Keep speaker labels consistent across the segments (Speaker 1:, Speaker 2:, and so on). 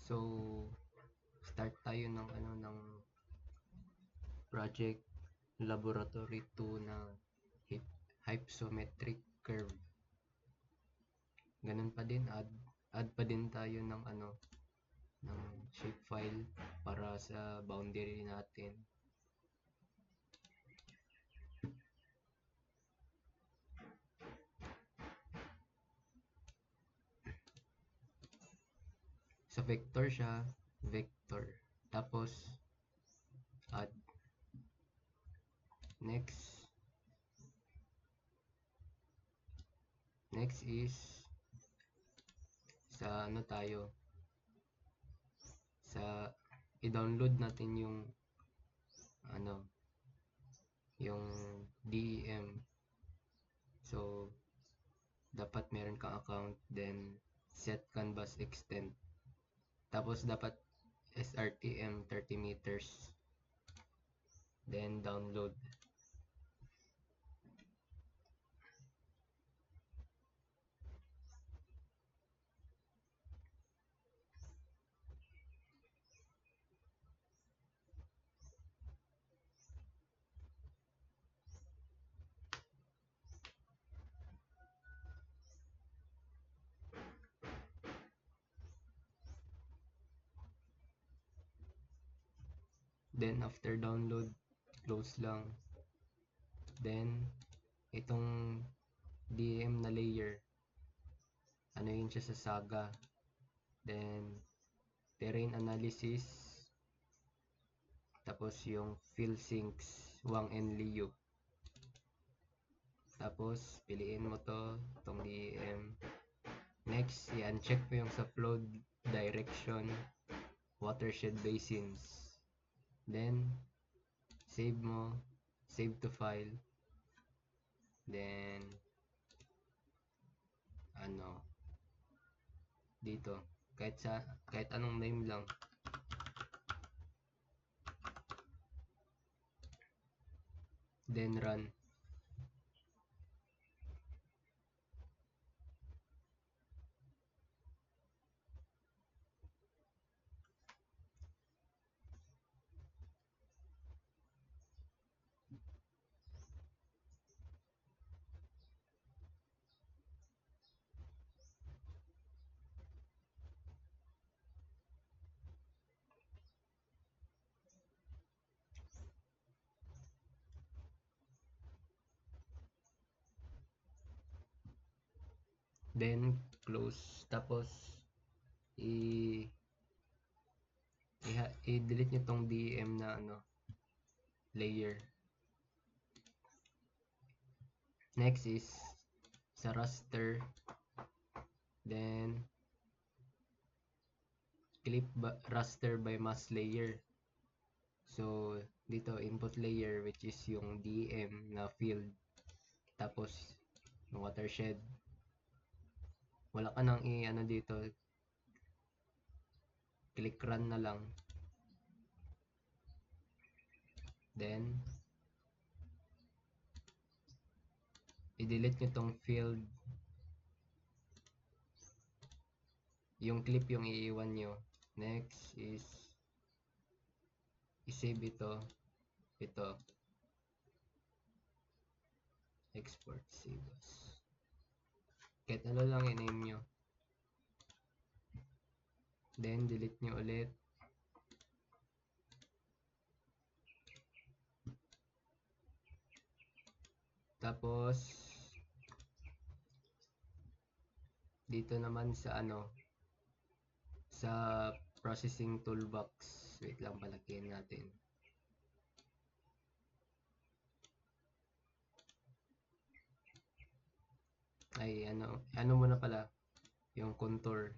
Speaker 1: So, start tayo ng project laboratory 2 na hypsometric curve. Ganun pa din, add pa din tayo ng shapefile para sa boundary natin. Sa vector siya, vector. Tapos, add. Next is sa i-download natin yung DEM. So, dapat meron kang account, then set canvas extent. Tapos dapat SRTM 30 meters. Then download. Then after download, close lang. Then itong DEM na layer, ano yun siya sa Saga. Then terrain analysis, tapos yung fill sinks, Wang and Liu. Tapos piliin mo itong DEM. Next, i-uncheck mo yung sa flow direction, watershed basins. Then save mo, save to file. Then dito, kahit anong name lang. Then run. Then close. Tapos i-delete nyo tong DEM na layer. Next is sa raster, then clip raster by mass layer. So dito input layer, which is yung DEM na field, tapos yung watershed. Wala ka nang dito, click run na lang. Then i-delete nyo tong field. Yung clip yung iiwan nyo. Next is i-save ito. Export, save as. Kahit ano lang i-name nyo. Then delete nyo ulit. Tapos dito naman sa sa processing toolbox. Wait lang, palagyan natin. Ay, ano muna pala, yung contour.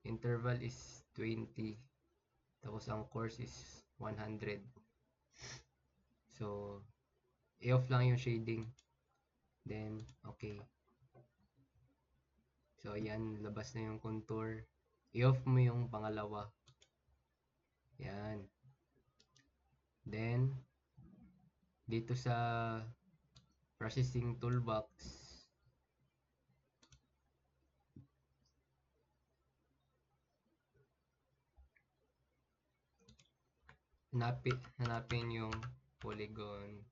Speaker 1: Interval is 20. Tapos ang coarse is 100. So, i-off lang yung shading. Then, okay. So, ayan, labas na yung contour. I-off mo yung pangalawa. Yan. Then, dito sa processing toolbox, hanapin yung polygon.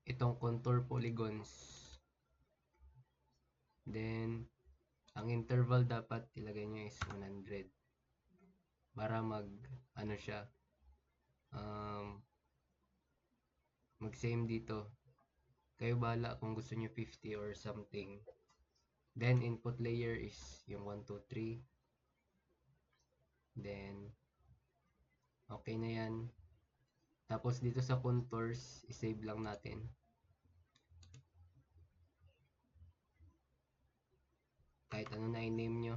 Speaker 1: Itong contour polygons. Then, ang interval dapat ilagay nyo is 100 para ano siya, mag same dito. Kayo bahala kung gusto nyo 50 or something. Then, input layer is yung 1, 2, 3. Then, okay na yan. Tapos, dito sa contours, isave lang natin. Kahit ano na i-name nyo.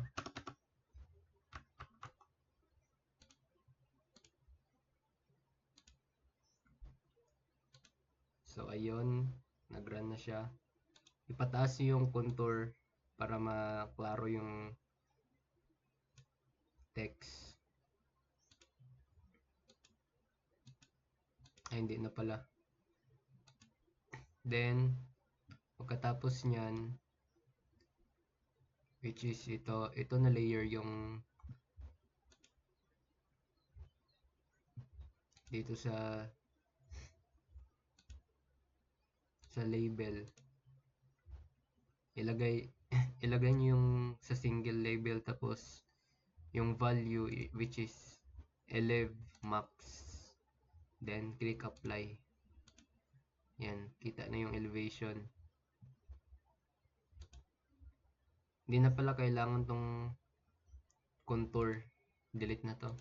Speaker 1: So, ayun. Nag-run na siya. Ipataas yung contour para maklaro yung text. Ay, hindi na pala. Then, pagkatapos nyan, which is ito na layer yung dito sa label. Ilagay nyo yung sa single label tapos yung value which is 11 max. Then, click apply. Yan, kita na yung elevation. Hindi na pala kailangan tong contour. Delete na to.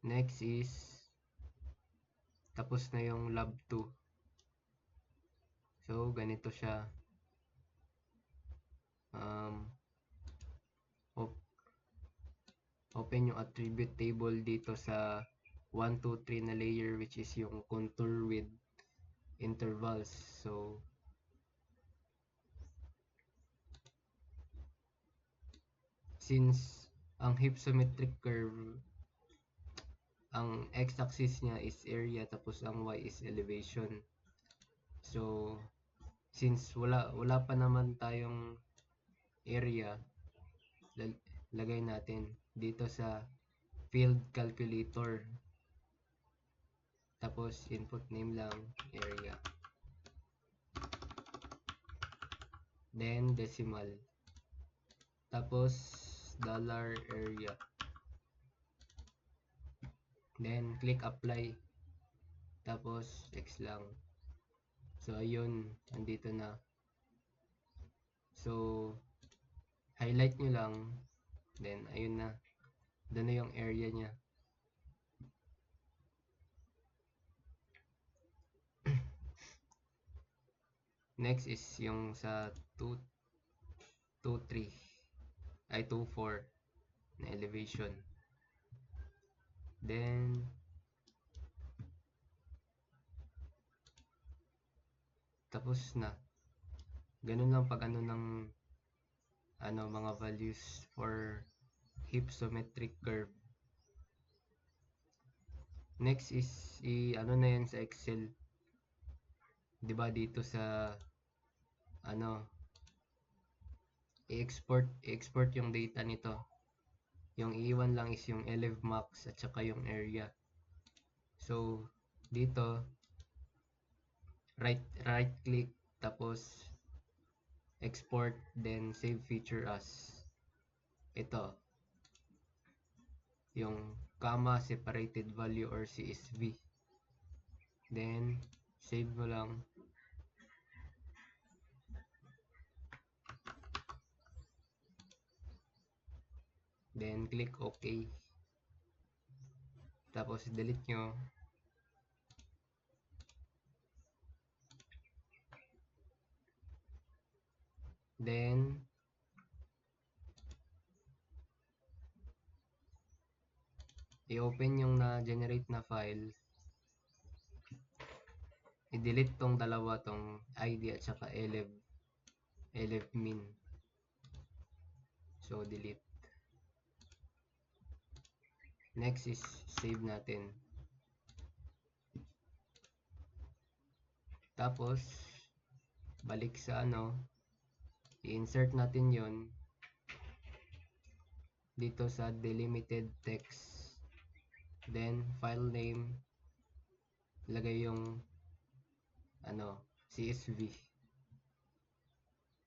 Speaker 1: Next is tapos na yung lab 2. So, ganito siya. Open yung attribute table dito sa 1, 2, 3 na layer which is yung contour with intervals. So, since ang hypsometric curve, ang x-axis niya is area tapos ang y is elevation. So, since wala pa naman tayong area, lagay natin dito sa field calculator. Tapos, input name lang, area. Then, decimal. Tapos, $area. Then, click apply. Tapos, X lang. So, ayun. Andito na. So, highlight nyo lang. Then, ayun na. Doon na yung area niya. Next is yung sa 2, 3. Ay, 2, 4 na elevation. Then, tapos na. Ganun lang pag ano ng mga values for hypsometric curve. Next is ano na yan sa Excel. 'Di ba dito sa i-export yung data nito. Yung iiwan lang is yung elev max at saka yung area. So dito right click tapos export then save feature as ito yung comma separated value or CSV. Then save mo lang. Then click OK. Tapos delete nyo. Then i-open yung na-generate na file. I-delete tong dalawa, tong ID at saka elev min. So, delete. Next is save natin. Tapos, balik sa i-insert natin yon dito sa delimited text. Then, file name, lagay yung CSV.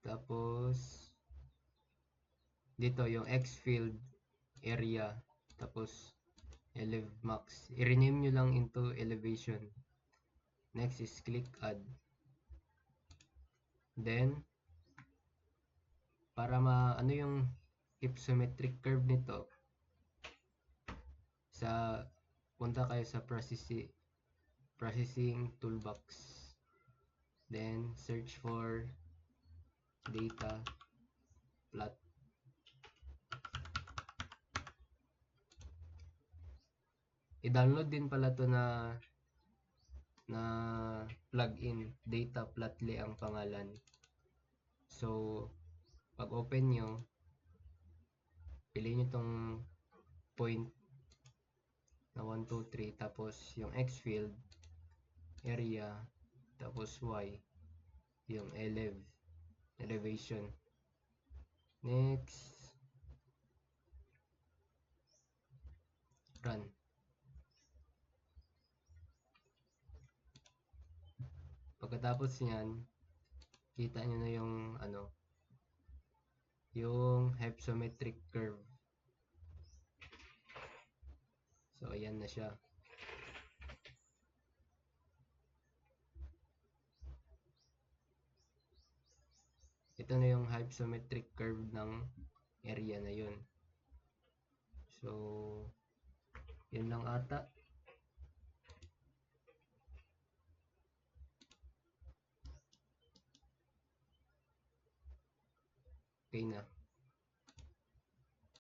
Speaker 1: Tapos, dito yung X field area. Tapos, elev max. I-rename nyo lang into elevation. Next is click add. Then, para yung hypsometric curve nito, punta kayo sa processing toolbox. Then, search for data plot. I-download din pala to na plugin, data plotly ang pangalan. So, pag open nyo, piliin nyo tong point na 1, 2, 3, tapos yung X field, area, tapos Y, yung elevation. Next, run. Pagkatapos niyan, kita nyo na yung yung hypsometric curve. So, ayan na siya. Ito na yung hypsometric curve ng area na yun. So, yun lang ata. Okay na.